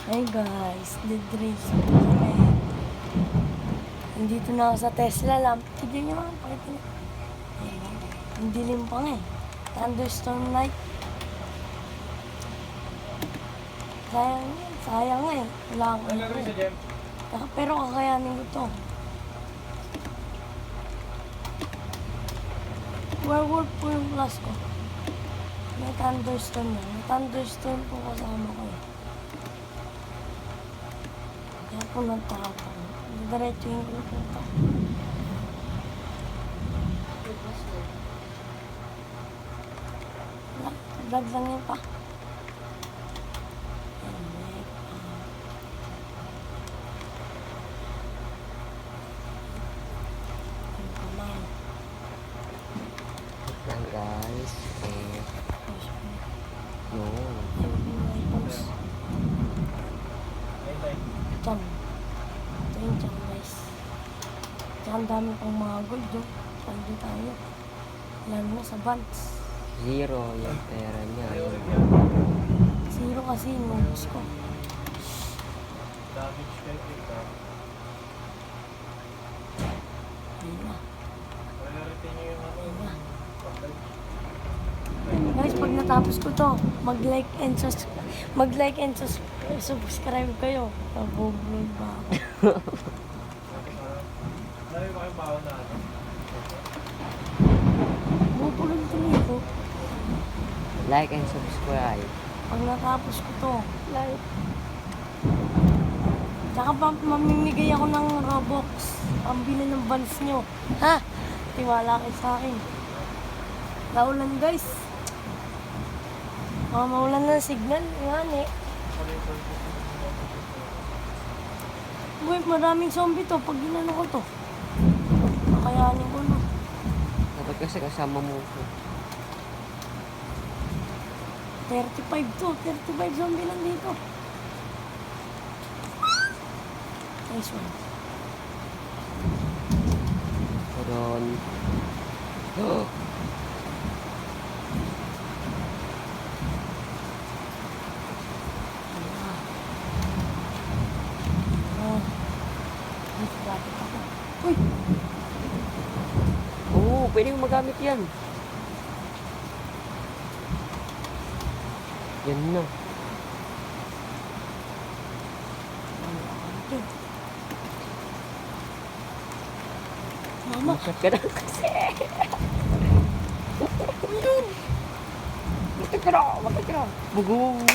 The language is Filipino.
Hey guys, dead race po kami. Nandito na ako sa Tesla lang. Tignan nyo nga, pakita nyo. Ayan, ang dilim pa nga eh. Thunderstorm night. Sayang nga eh. Wala akong pero kakayanin ko to. Werewolf po yung class ko. May thunderstorm na. May thunderstorm po kasama ko eh. Kaya po nagtaka. Diretso yung group na to. Vlog lang yun pa. Yan guys. No. Diyan. Ito yung dyan guys. Diyan ang dami pang mga gold doon. Pwede tayo. Lalo na sa bands. Zero yung pera niya. Zero kasi yung nubos ko. Ayun na. Ayun na. Guys, pag natapos ko to, mag-like and subscribe kayo. Nabublog ba ako? Bubulog din ito. Like and subscribe. Pag natapos ko to, like. Tsaka pa mamimigay ako ng Robux. Pambili ng buns nyo. Ha? Tiwala kayo sa akin. Naulan guys. Maulan na signal. Yan eh. Uy, maraming zombie to. Pag ginano ko to. Kakayanin ko na. Dapat kasi kasama mo ko. 35 to. 35 zombie lang dito. Nice one. Ron. Oh! Uy! Oo, pwede mo magamit yan. Yan na. Mama! Masat ka na kasi. Ayun! Matag ka na. Bugong.